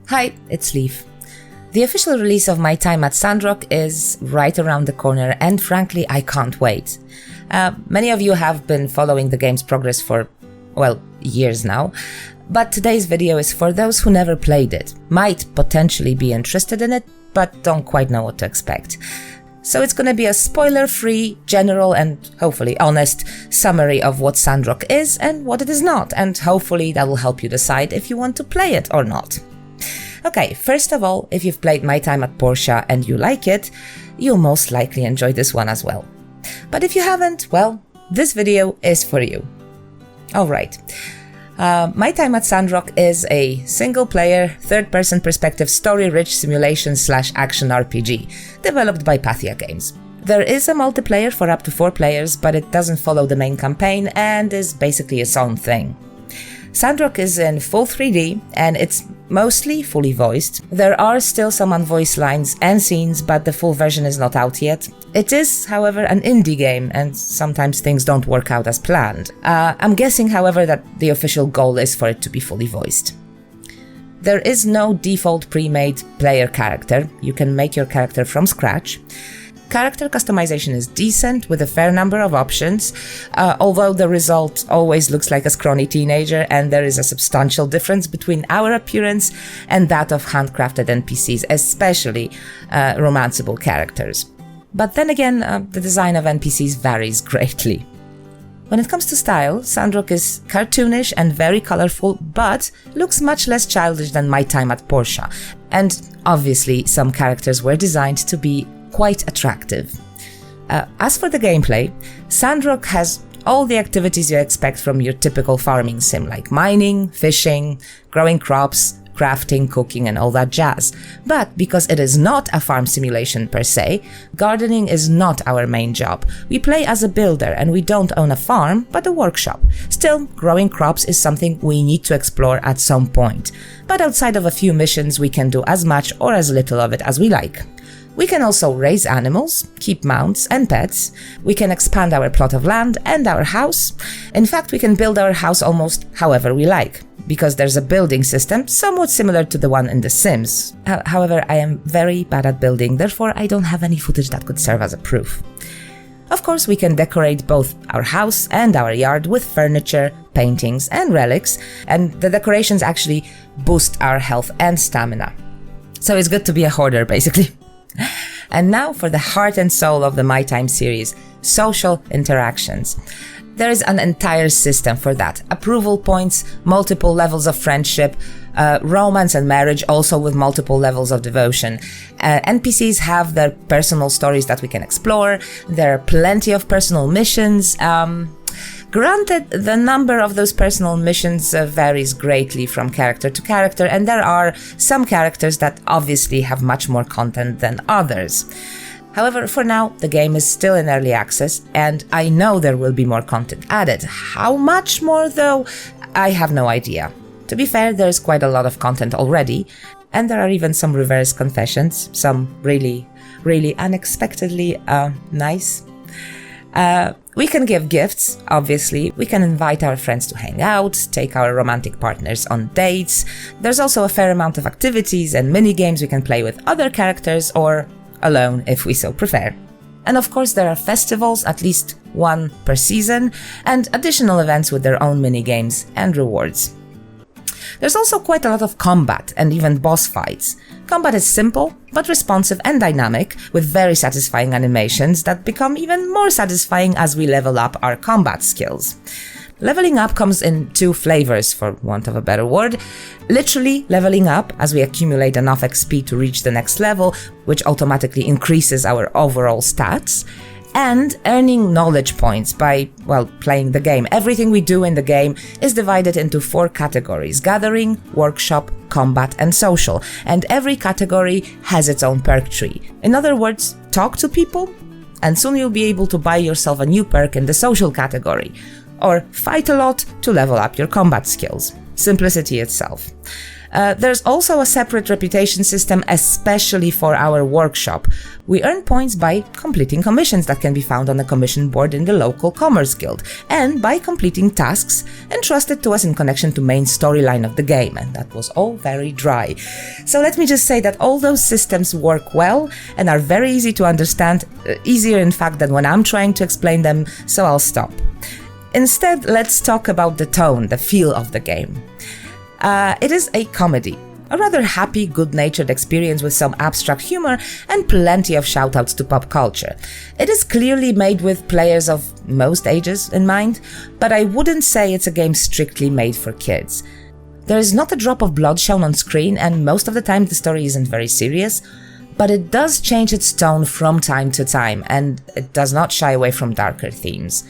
Hi, it's Leaf. The official release of my Time at Sandrock is right around the corner, and frankly, I can't wait. Many of you have been following the game's progress for, well, years now, but today's video is for those who never played it, might potentially be interested in it, but don't quite know what to expect. So it's gonna be a spoiler-free, general and hopefully honest summary of what Sandrock is and what it is not, and hopefully that will help you decide if you want to play it or not. Okay, first of all, if you've played My Time at Portia and you like it, you'll most likely enjoy this one as well. But if you haven't, well, this video is for you. Alright, My Time at Sandrock is a single-player, third-person perspective story-rich simulation/action RPG, developed by Pathea Games. There is a multiplayer for up to 4 players, but it doesn't follow the main campaign and is basically its own thing. Sandrock is in full 3D and it's mostly fully voiced. There are still some unvoiced lines and scenes, but the full version is not out yet. It is, however, an indie game and sometimes things don't work out as planned. I'm guessing, however, that the official goal is for it to be fully voiced. There is no default pre-made player character. You can make your character from scratch. Character customization is decent, with a fair number of options, although the result always looks like a scrawny teenager, and there is a substantial difference between our appearance and that of handcrafted NPCs, especially romanceable characters. But then again, the design of NPCs varies greatly. When it comes to style, Sandrock is cartoonish and very colorful, but looks much less childish than My Time at Portia, and obviously some characters were designed to be quite attractive. As for the gameplay, Sandrock has all the activities you expect from your typical farming sim, like mining, fishing, growing crops, crafting, cooking, and all that jazz. But because it is not a farm simulation per se, gardening is not our main job. We play as a builder and we don't own a farm, but a workshop. Still, growing crops is something we need to explore at some point. But outside of a few missions, we can do as much or as little of it as we like. We can also raise animals, keep mounts and pets. We can expand our plot of land and our house. In fact, we can build our house almost however we like, because there's a building system somewhat similar to the one in The Sims. However, I am very bad at building, therefore I don't have any footage that could serve as a proof. Of course, we can decorate both our house and our yard with furniture, paintings and relics, and the decorations actually boost our health and stamina. So it's good to be a hoarder, basically. And now for the heart and soul of the My Time series, social interactions. There is an entire system for that. Approval points, multiple levels of friendship, romance and marriage, also with multiple levels of devotion. NPCs have their personal stories that we can explore. There are plenty of personal missions. Granted, the number of those personal missions varies greatly from character to character, and there are some characters that obviously have much more content than others. However, for now, the game is still in early access, and I know there will be more content added. How much more, though? I have no idea. To be fair, there's quite a lot of content already, and there are even some reverse confessions, some really unexpectedly nice. We can give gifts, obviously. We can invite our friends to hang out, take our romantic partners on dates. There's also a fair amount of activities and mini-games we can play with other characters or alone if we so prefer. And of course there are festivals, at least one per season, and additional events with their own mini-games and rewards. There's also quite a lot of combat and even boss fights. Combat is simple, but responsive and dynamic, with very satisfying animations that become even more satisfying as we level up our combat skills. Leveling up comes in 2 flavors, for want of a better word. Literally leveling up as we accumulate enough XP to reach the next level, which automatically increases our overall stats. And earning knowledge points by, well, playing the game. Everything we do in the game is divided into 4 categories: gathering, workshop, combat, and social. And every category has its own perk tree. In other words, talk to people, and soon you'll be able to buy yourself a new perk in the social category. Or fight a lot to level up your combat skills. simplicity itself. There's also a separate reputation system, especially for our workshop. We earn points by completing commissions that can be found on the commission board in the local commerce guild, and by completing tasks entrusted to us in connection to main storyline of the game, and that was all very dry. So let me just say that all those systems work well and are very easy to understand, easier in fact than when I'm trying to explain them, so I'll stop. Instead, let's talk about the tone, the feel of the game. It is a comedy, a rather happy, good-natured experience with some abstract humor and plenty of shout-outs to pop culture. It is clearly made with players of most ages in mind, but I wouldn't say it's a game strictly made for kids. There is not a drop of blood shown on screen, and most of the time the story isn't very serious, but it does change its tone from time to time, and it does not shy away from darker themes.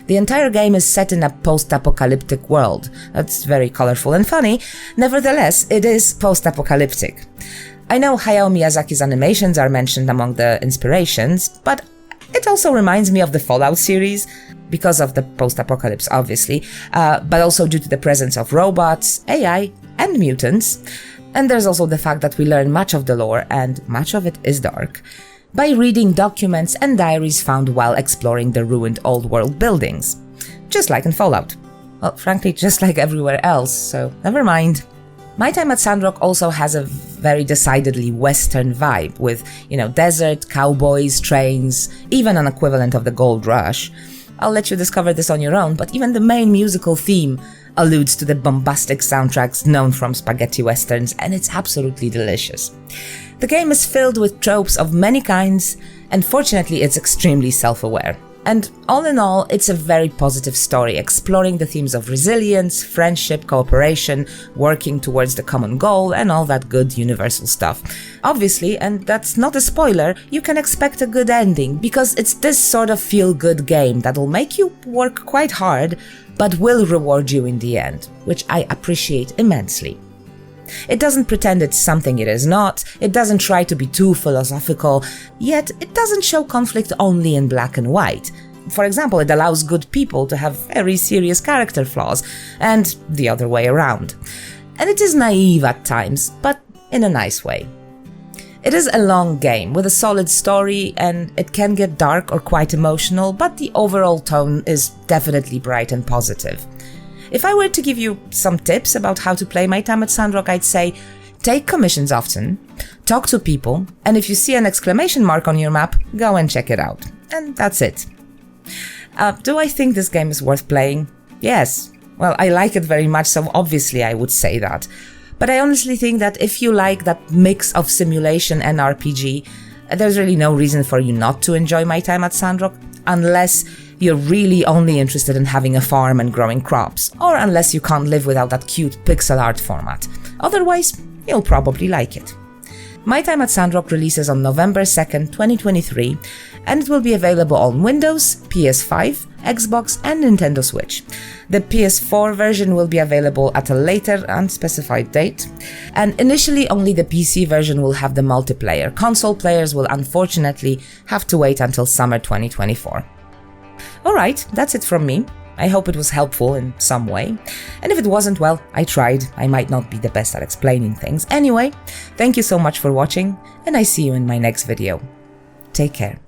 The entire game is set in a post-apocalyptic world. That's very colorful and funny. Nevertheless, it is post-apocalyptic. I know Hayao Miyazaki's animations are mentioned among the inspirations, but it also reminds me of the Fallout series, because of the post-apocalypse obviously, but also due to the presence of robots, AI, and mutants. And there's also the fact that we learn much of the lore, and much of it is dark, by reading documents and diaries found while exploring the ruined old-world buildings. Just like in Fallout. Well, frankly, just like everywhere else, so never mind. My Time at Sandrock also has a very decidedly Western vibe, with, desert, cowboys, trains, even an equivalent of the Gold Rush. I'll let you discover this on your own, but even the main musical theme alludes to the bombastic soundtracks known from spaghetti westerns, and it's absolutely delicious. The game is filled with tropes of many kinds, and fortunately it's extremely self-aware. And all in all, it's a very positive story, exploring the themes of resilience, friendship, cooperation, working towards the common goal, and all that good universal stuff. Obviously, and that's not a spoiler, you can expect a good ending, because it's this sort of feel-good game that'll make you work quite hard, but will reward you in the end, which I appreciate immensely. It doesn't pretend it's something it is not, it doesn't try to be too philosophical, yet it doesn't show conflict only in black and white. For example, it allows good people to have very serious character flaws, and the other way around. And it is naive at times, but in a nice way. It is a long game with a solid story, and it can get dark or quite emotional, but the overall tone is definitely bright and positive. If I were to give you some tips about how to play My Time at Sandrock, I'd say take commissions often, talk to people, and if you see an exclamation mark on your map, go and check it out. And that's it. Do I think this game is worth playing? Yes. Well, I like it very much, so obviously I would say that. But I honestly think that if you like that mix of simulation and RPG, there's really no reason for you not to enjoy My Time at Sandrock, unless you're really only interested in having a farm and growing crops, or unless you can't live without that cute pixel art format. Otherwise, you'll probably like it. My Time at Sandrock releases on November 2nd, 2023, and it will be available on Windows, PS5, Xbox, and Nintendo Switch. The PS4 version will be available at a later, unspecified date, and initially only the PC version will have the multiplayer. Console players will unfortunately have to wait until summer 2024. Alright, that's it from me. I hope it was helpful in some way. And if it wasn't, well, I tried. I might not be the best at explaining things. Anyway, thank you so much for watching, and I see you in my next video. Take care.